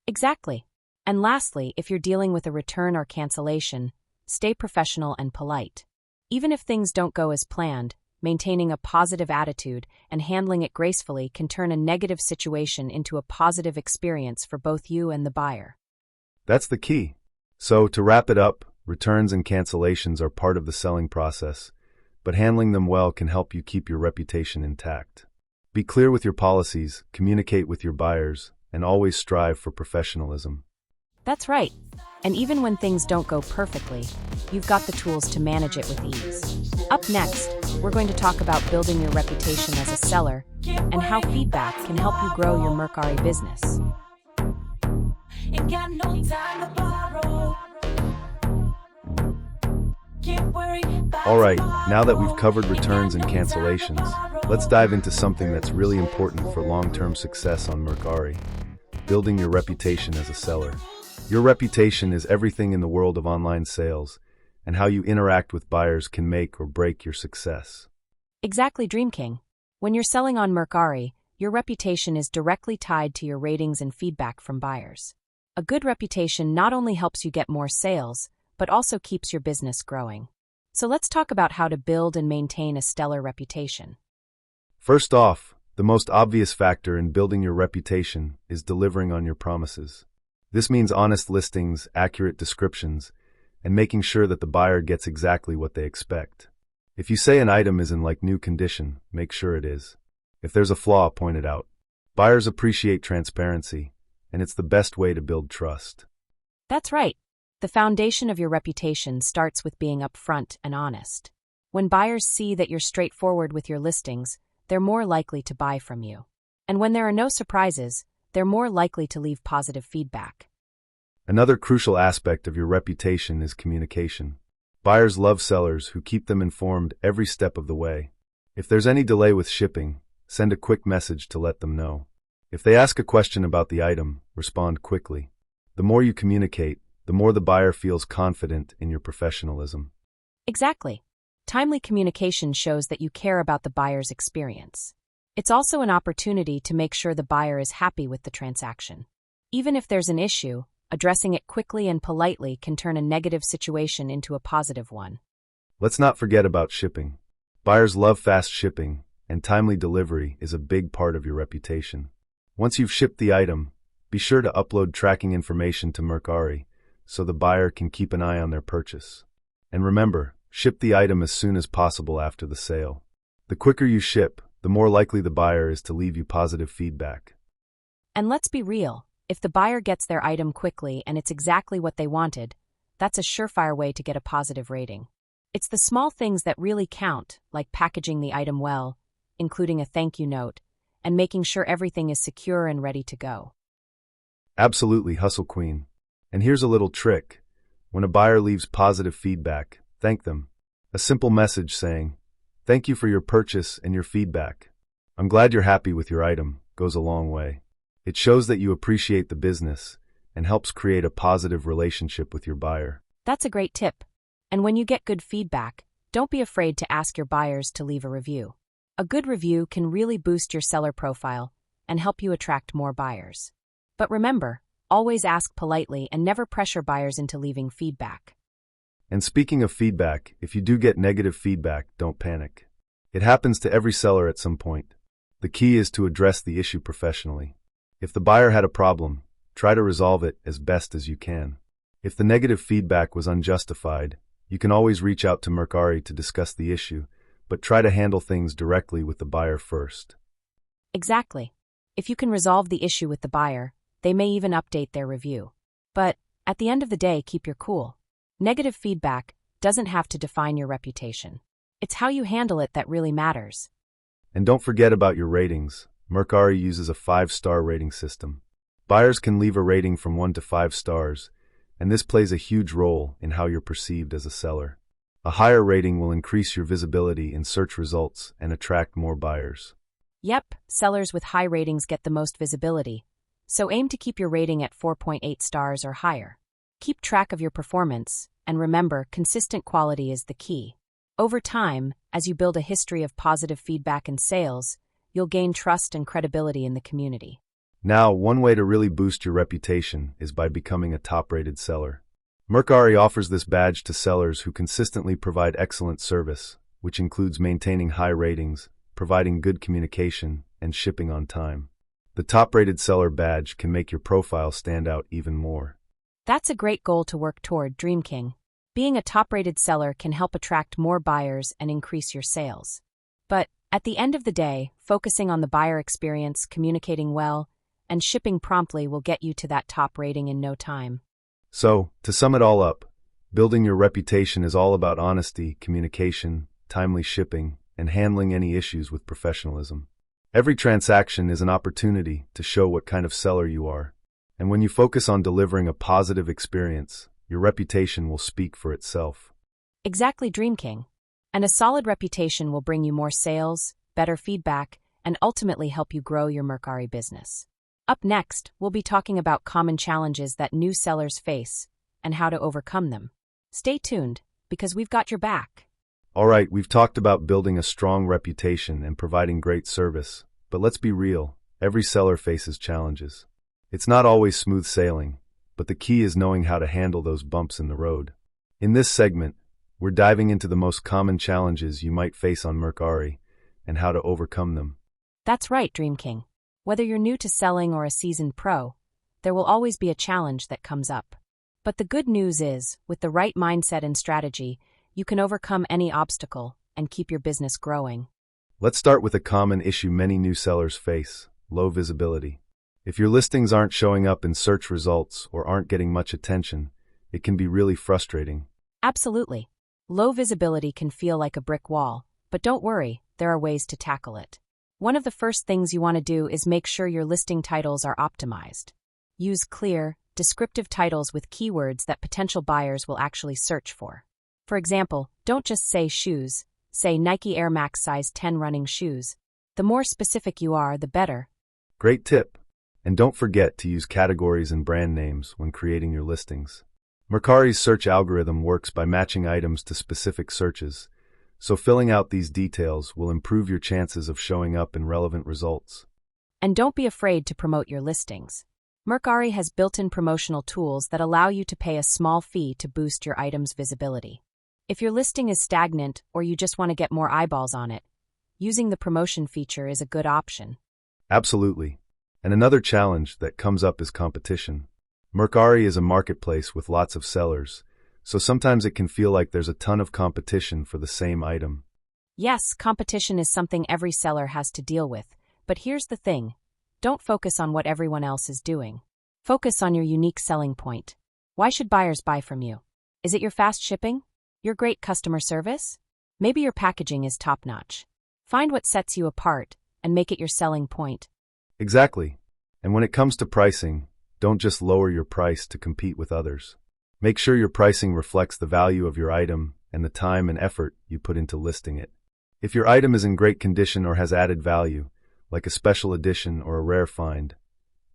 Exactly. And lastly, if you're dealing with a return or cancellation, stay professional and polite. Even if things don't go as planned, maintaining a positive attitude and handling it gracefully can turn a negative situation into a positive experience for both you and the buyer. That's the key. So, to wrap it up, returns and cancellations are part of the selling process, but handling them well can help you keep your reputation intact. Be clear with your policies, communicate with your buyers, and always strive for professionalism. That's right. And even when things don't go perfectly, you've got the tools to manage it with ease. Up next, we're going to talk about building your reputation as a seller and how feedback can help you grow your Mercari business. Alright, now that we've covered returns and cancellations, let's dive into something that's really important for long-term success on Mercari: building your reputation as a seller. Your reputation is everything in the world of online sales, and how you interact with buyers can make or break your success. Exactly, Dream King. When you're selling on Mercari, your reputation is directly tied to your ratings and feedback from buyers. A good reputation not only helps you get more sales, but also keeps your business growing. So let's talk about how to build and maintain a stellar reputation. First off, the most obvious factor in building your reputation is delivering on your promises. This means honest listings, accurate descriptions, and making sure that the buyer gets exactly what they expect. If you say an item is in like new condition, make sure it is. If there's a flaw, point it out. Buyers appreciate transparency, and it's the best way to build trust. That's right. The foundation of your reputation starts with being upfront and honest. When buyers see that you're straightforward with your listings, they're more likely to buy from you. And when there are no surprises, they're more likely to leave positive feedback. Another crucial aspect of your reputation is communication. Buyers love sellers who keep them informed every step of the way. If there's any delay with shipping, send a quick message to let them know. If they ask a question about the item, respond quickly. The more you communicate, the more the buyer feels confident in your professionalism. Exactly. Timely communication shows that you care about the buyer's experience. It's also an opportunity to make sure the buyer is happy with the transaction. Even if there's an issue, addressing it quickly and politely can turn a negative situation into a positive one. Let's not forget about shipping. Buyers love fast shipping, and timely delivery is a big part of your reputation. Once you've shipped the item, be sure to upload tracking information to Mercari so the buyer can keep an eye on their purchase. And remember, ship the item as soon as possible after the sale. The quicker you ship, the more likely the buyer is to leave you positive feedback. And let's be real, if the buyer gets their item quickly and it's exactly what they wanted, that's a surefire way to get a positive rating. It's the small things that really count, like packaging the item well, including a thank you note, and making sure everything is secure and ready to go. Absolutely, Hustle Queen. And here's a little trick. When a buyer leaves positive feedback, thank them. A simple message saying, "Thank you for your purchase and your feedback. I'm glad you're happy with your item," goes a long way. It shows that you appreciate the business and helps create a positive relationship with your buyer. That's a great tip. And when you get good feedback, don't be afraid to ask your buyers to leave a review. A good review can really boost your seller profile and help you attract more buyers. But remember, always ask politely and never pressure buyers into leaving feedback. And speaking of feedback, if you do get negative feedback, don't panic. It happens to every seller at some point. The key is to address the issue professionally. If the buyer had a problem, try to resolve it as best as you can. If the negative feedback was unjustified, you can always reach out to Mercari to discuss the issue, but try to handle things directly with the buyer first. Exactly. If you can resolve the issue with the buyer, they may even update their review. But at the end of the day, keep your cool. Negative feedback doesn't have to define your reputation. It's how you handle it that really matters. And don't forget about your ratings. Mercari uses a 5-star rating system. Buyers can leave a rating from 1 to 5 stars, and this plays a huge role in how you're perceived as a seller. A higher rating will increase your visibility in search results and attract more buyers. Yep, sellers with high ratings get the most visibility, so aim to keep your rating at 4.8 stars or higher. Keep track of your performance, and remember, consistent quality is the key. Over time, as you build a history of positive feedback and sales, you'll gain trust and credibility in the community. Now, one way to really boost your reputation is by becoming a top-rated seller. Mercari offers this badge to sellers who consistently provide excellent service, which includes maintaining high ratings, providing good communication, and shipping on time. The top-rated seller badge can make your profile stand out even more. That's a great goal to work toward, Dream King. Being a top-rated seller can help attract more buyers and increase your sales. But at the end of the day, focusing on the buyer experience, communicating well, and shipping promptly will get you to that top rating in no time. So, to sum it all up, building your reputation is all about honesty, communication, timely shipping, and handling any issues with professionalism. Every transaction is an opportunity to show what kind of seller you are. And when you focus on delivering a positive experience, your reputation will speak for itself. Exactly, Dream King. And a solid reputation will bring you more sales, better feedback, and ultimately help you grow your Mercari business. Up next, we'll be talking about common challenges that new sellers face and how to overcome them. Stay tuned, because we've got your back. All right, we've talked about building a strong reputation and providing great service, but let's be real, every seller faces challenges. It's not always smooth sailing, but the key is knowing how to handle those bumps in the road. In this segment, we're diving into the most common challenges you might face on Mercari and how to overcome them. That's right, Dream King. Whether you're new to selling or a seasoned pro, there will always be a challenge that comes up. But the good news is, with the right mindset and strategy, you can overcome any obstacle and keep your business growing. Let's start with a common issue many new sellers face: low visibility. If your listings aren't showing up in search results or aren't getting much attention, it can be really frustrating. Absolutely. Low visibility can feel like a brick wall, but don't worry, there are ways to tackle it. One of the first things you want to do is make sure your listing titles are optimized. Use clear, descriptive titles with keywords that potential buyers will actually search for. For example, don't just say shoes, say Nike Air Max size 10 running shoes. The more specific you are, the better. Great tip. And don't forget to use categories and brand names when creating your listings. Mercari's search algorithm works by matching items to specific searches, so filling out these details will improve your chances of showing up in relevant results. And don't be afraid to promote your listings. Mercari has built-in promotional tools that allow you to pay a small fee to boost your item's visibility. If your listing is stagnant or you just want to get more eyeballs on it, using the promotion feature is a good option. Absolutely. And another challenge that comes up is competition. Mercari is a marketplace with lots of sellers, so sometimes it can feel like there's a ton of competition for the same item. Yes, competition is something every seller has to deal with, but here's the thing. Don't focus on what everyone else is doing. Focus on your unique selling point. Why should buyers buy from you? Is it your fast shipping? Your great customer service? Maybe your packaging is top-notch. Find what sets you apart and make it your selling point. Exactly. And when it comes to pricing, don't just lower your price to compete with others. Make sure your pricing reflects the value of your item and the time and effort you put into listing it. If your item is in great condition or has added value, like a special edition or a rare find,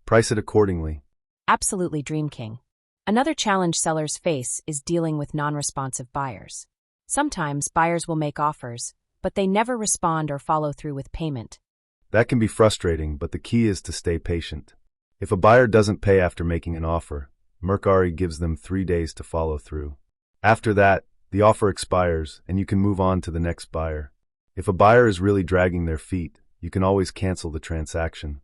price it accordingly. Absolutely, Dream King. Another challenge sellers face is dealing with non-responsive buyers. Sometimes buyers will make offers, but they never respond or follow through with payment. That can be frustrating, but the key is to stay patient. If a buyer doesn't pay after making an offer, Mercari gives them 3 days to follow through. After that, the offer expires and you can move on to the next buyer. If a buyer is really dragging their feet, you can always cancel the transaction.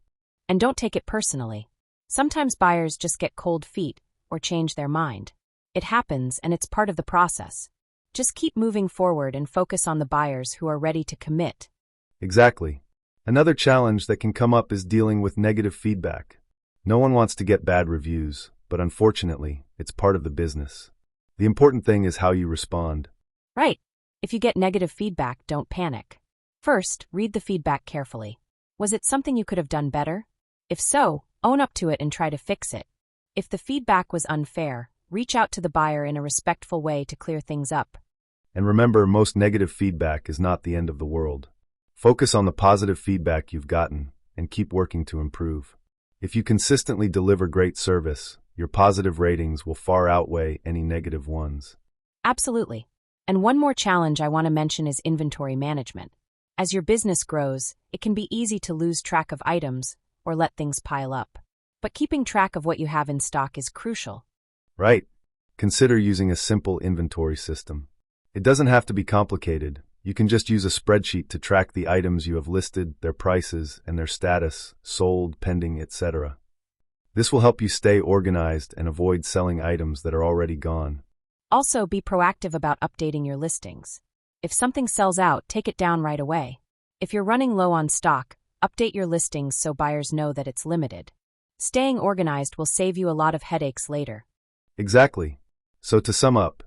And don't take it personally. Sometimes buyers just get cold feet or change their mind. It happens and it's part of the process. Just keep moving forward and focus on the buyers who are ready to commit. Exactly. Another challenge that can come up is dealing with negative feedback. No one wants to get bad reviews, but unfortunately, it's part of the business. The important thing is how you respond. Right. If you get negative feedback, don't panic. First, read the feedback carefully. Was it something you could have done better? If so, own up to it and try to fix it. If the feedback was unfair, reach out to the buyer in a respectful way to clear things up. And remember, most negative feedback is not the end of the world. Focus on the positive feedback you've gotten and keep working to improve. If you consistently deliver great service, your positive ratings will far outweigh any negative ones. Absolutely. And one more challenge I want to mention is inventory management. As your business grows, it can be easy to lose track of items or let things pile up. But keeping track of what you have in stock is crucial. Right. Consider using a simple inventory system. It doesn't have to be complicated. You can just use a spreadsheet to track the items you have listed, their prices, and their status, sold, pending, etc. This will help you stay organized and avoid selling items that are already gone. Also, be proactive about updating your listings. If something sells out, take it down right away. If you're running low on stock, update your listings so buyers know that it's limited. Staying organized will save you a lot of headaches later. Exactly. So to sum up,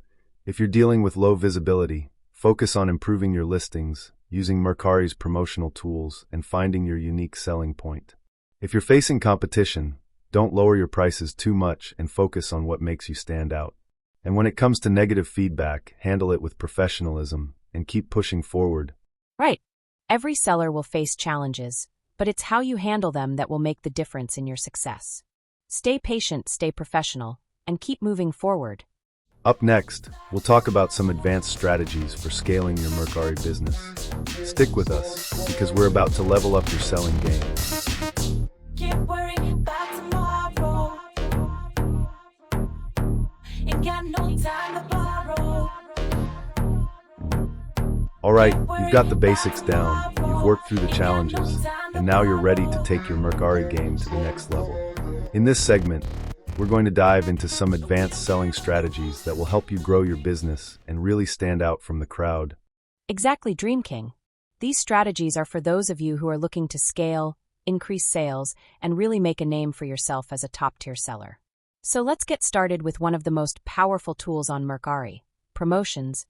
if you're dealing with low visibility, focus on improving your listings, using Mercari's promotional tools, and finding your unique selling point. If you're facing competition, don't lower your prices too much and focus on what makes you stand out. And when it comes to negative feedback, handle it with professionalism and keep pushing forward. Right. Every seller will face challenges, but it's how you handle them that will make the difference in your success. Stay patient, stay professional, and keep moving forward. Up next, we'll talk about some advanced strategies for scaling your Mercari business. Stick with us, because we're about to level up your selling game. Keep worrying about tomorrow. Ain't got no time to borrow. Alright, you've got the basics down, you've worked through the challenges, and now you're ready to take your Mercari game to the next level. In this segment, we're going to dive into some advanced selling strategies that will help you grow your business and really stand out from the crowd. Exactly, Dream King. These strategies are for those of you who are looking to scale, increase sales, and really make a name for yourself as a top-tier seller. So let's get started with one of the most powerful tools on Mercari: promotions.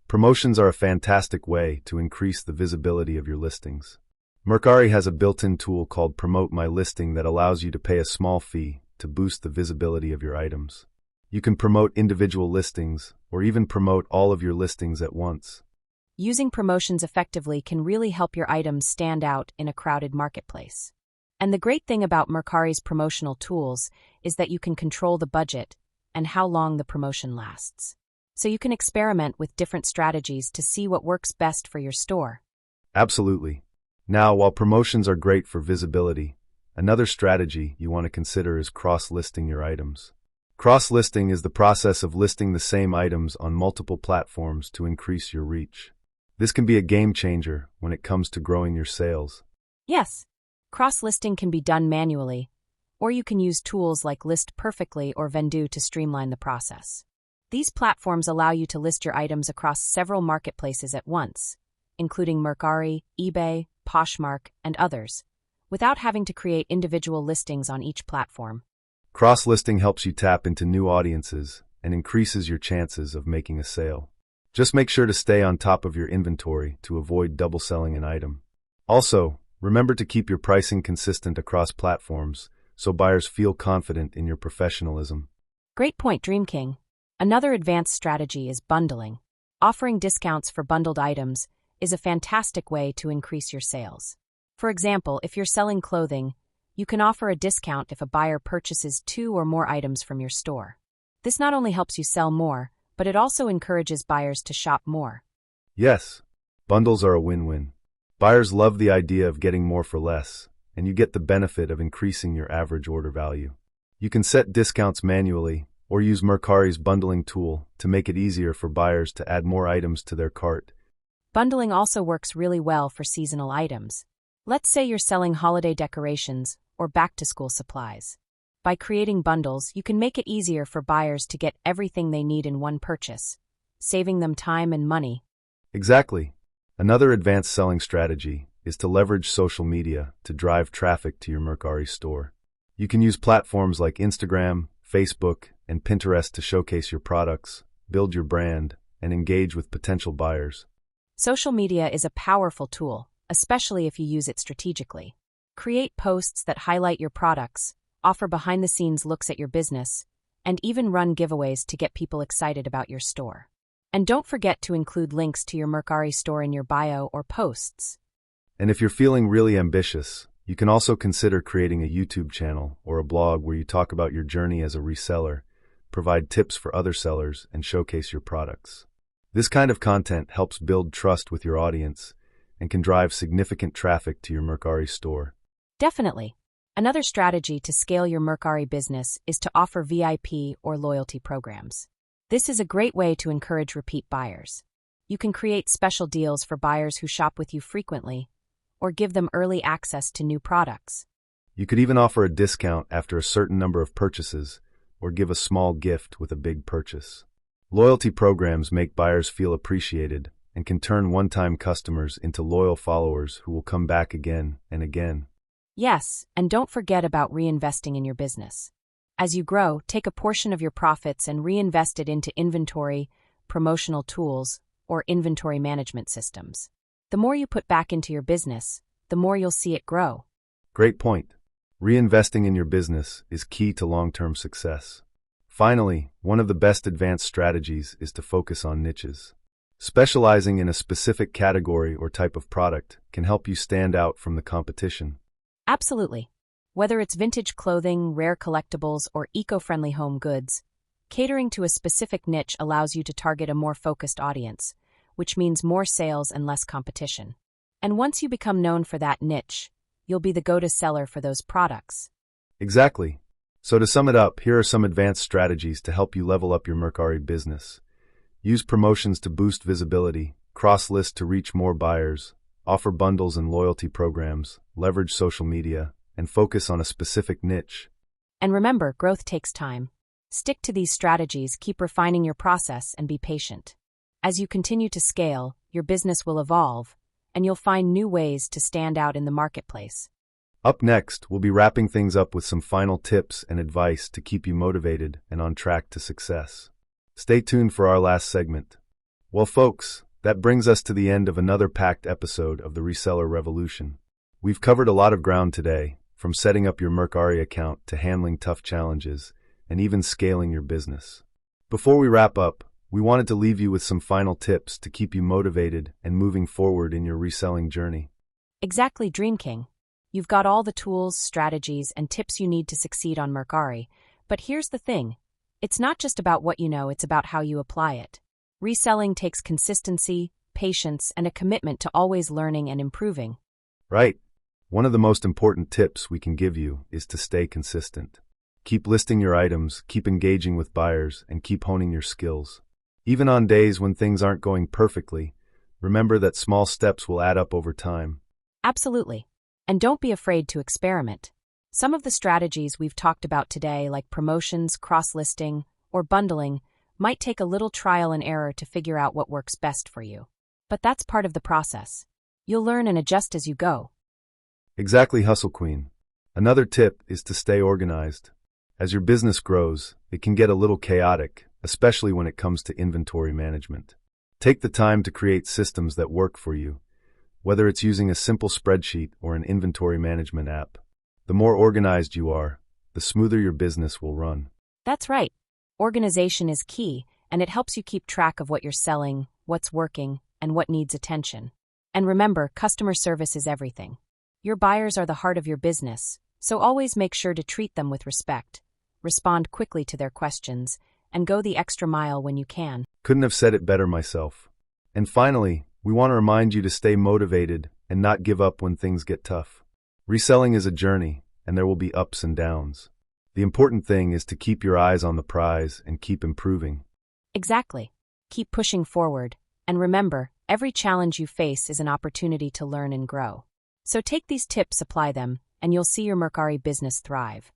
Promotions are a fantastic way to increase the visibility of your listings. Mercari has a built-in tool called Promote My Listing that allows you to pay a small fee to boost the visibility of your items. You can promote individual listings or even promote all of your listings at once. Using promotions effectively can really help your items stand out in a crowded marketplace. And the great thing about Mercari's promotional tools is that you can control the budget and how long the promotion lasts. So you can experiment with different strategies to see what works best for your store. Absolutely. Now, while promotions are great for visibility, another strategy you want to consider is cross-listing your items. Cross-listing is the process of listing the same items on multiple platforms to increase your reach. This can be a game changer when it comes to growing your sales. Yes, cross-listing can be done manually, or you can use tools like List Perfectly or Vendoo to streamline the process. These platforms allow you to list your items across several marketplaces at once, including Mercari, eBay, Poshmark, and others, without having to create individual listings on each platform. Cross-listing helps you tap into new audiences and increases your chances of making a sale. Just make sure to stay on top of your inventory to avoid double selling an item. Also, remember to keep your pricing consistent across platforms so buyers feel confident in your professionalism. Great point, Dream King. Another advanced strategy is bundling. Offering discounts for bundled items is a fantastic way to increase your sales. For example, if you're selling clothing, you can offer a discount if a buyer purchases 2 or more items from your store. This not only helps you sell more, but it also encourages buyers to shop more. Yes, bundles are a win-win. Buyers love the idea of getting more for less, and you get the benefit of increasing your average order value. You can set discounts manually or use Mercari's bundling tool to make it easier for buyers to add more items to their cart. Bundling also works really well for seasonal items. Let's say you're selling holiday decorations or back-to-school supplies. By creating bundles, you can make it easier for buyers to get everything they need in one purchase, saving them time and money. Exactly. Another advanced selling strategy is to leverage social media to drive traffic to your Mercari store. You can use platforms like Instagram, Facebook, and Pinterest to showcase your products, build your brand, and engage with potential buyers. Social media is a powerful tool, especially if you use it strategically. Create posts that highlight your products, offer behind-the-scenes looks at your business, and even run giveaways to get people excited about your store. And don't forget to include links to your Mercari store in your bio or posts. And if you're feeling really ambitious, you can also consider creating a YouTube channel or a blog where you talk about your journey as a reseller, provide tips for other sellers, and showcase your products. This kind of content helps build trust with your audience and can drive significant traffic to your Mercari store. Definitely. Another strategy to scale your Mercari business is to offer VIP or loyalty programs. This is a great way to encourage repeat buyers. You can create special deals for buyers who shop with you frequently, or give them early access to new products. You could even offer a discount after a certain number of purchases, or give a small gift with a big purchase. Loyalty programs make buyers feel appreciated and can turn one-time customers into loyal followers who will come back again and again. Yes, and don't forget about reinvesting in your business. As you grow, take a portion of your profits and reinvest it into inventory, promotional tools, or inventory management systems. The more you put back into your business, the more you'll see it grow. Great point. Reinvesting in your business is key to long-term success. Finally, one of the best advanced strategies is to focus on niches. Specializing in a specific category or type of product can help you stand out from the competition. Absolutely. Whether it's vintage clothing, rare collectibles, or eco-friendly home goods, catering to a specific niche allows you to target a more focused audience, which means more sales and less competition. And once you become known for that niche, you'll be the go-to seller for those products. Exactly. So to sum it up, here are some advanced strategies to help you level up your Mercari business. Use promotions to boost visibility, cross-list to reach more buyers, offer bundles and loyalty programs, leverage social media, and focus on a specific niche. And remember, growth takes time. Stick to these strategies, keep refining your process, and be patient. As you continue to scale, your business will evolve, and you'll find new ways to stand out in the marketplace. Up next, we'll be wrapping things up with some final tips and advice to keep you motivated and on track to success. Stay tuned for our last segment. Well, folks, that brings us to the end of another packed episode of the Reseller Revolution. We've covered a lot of ground today, from setting up your Mercari account to handling tough challenges, and even scaling your business. Before we wrap up, we wanted to leave you with some final tips to keep you motivated and moving forward in your reselling journey. Exactly, Dream King. You've got all the tools, strategies, and tips you need to succeed on Mercari. But here's the thing. It's not just about what you know, it's about how you apply it. Reselling takes consistency, patience, and a commitment to always learning and improving. Right. One of the most important tips we can give you is to stay consistent. Keep listing your items, keep engaging with buyers, and keep honing your skills. Even on days when things aren't going perfectly, remember that small steps will add up over time. Absolutely. And don't be afraid to experiment. Some of the strategies we've talked about today, like promotions, cross-listing, or bundling, might take a little trial and error to figure out what works best for you. But that's part of the process. You'll learn and adjust as you go. Exactly, Hustle Queen. Another tip is to stay organized. As your business grows, it can get a little chaotic, especially when it comes to inventory management. Take the time to create systems that work for you, whether it's using a simple spreadsheet or an inventory management app. The more organized you are, the smoother your business will run. That's right. Organization is key, and it helps you keep track of what you're selling, what's working, and what needs attention. And remember, customer service is everything. Your buyers are the heart of your business, so always make sure to treat them with respect, respond quickly to their questions, and go the extra mile when you can. Couldn't have said it better myself. And finally, we want to remind you to stay motivated and not give up when things get tough. Reselling is a journey, and there will be ups and downs. The important thing is to keep your eyes on the prize and keep improving. Exactly. Keep pushing forward, and remember, every challenge you face is an opportunity to learn and grow. So take these tips, apply them, and you'll see your Mercari business thrive.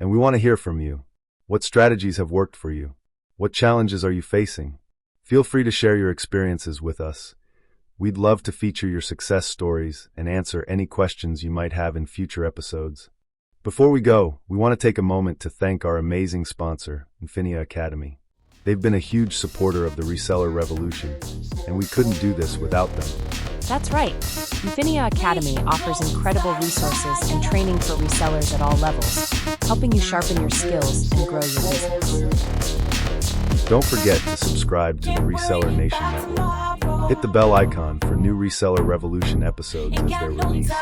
And we want to hear from you. What strategies have worked for you? What challenges are you facing? Feel free to share your experiences with us. We'd love to feature your success stories and answer any questions you might have in future episodes. Before we go, we want to take a moment to thank our amazing sponsor, Infinia Academy. They've been a huge supporter of the Reseller Revolution, and we couldn't do this without them. That's right. Infinia Academy offers incredible resources and training for resellers at all levels, helping you sharpen your skills and grow your business. Don't forget to subscribe to the Reseller Nation Network. Hit the bell icon for new Reseller Revolution episodes as they're released.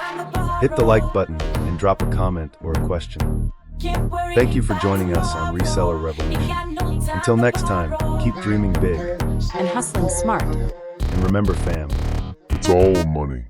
Hit the like button and drop a comment or a question. Thank you for joining us on Reseller Revolution. Until next time, keep dreaming big And hustling smart. and remember, fam, It's all money.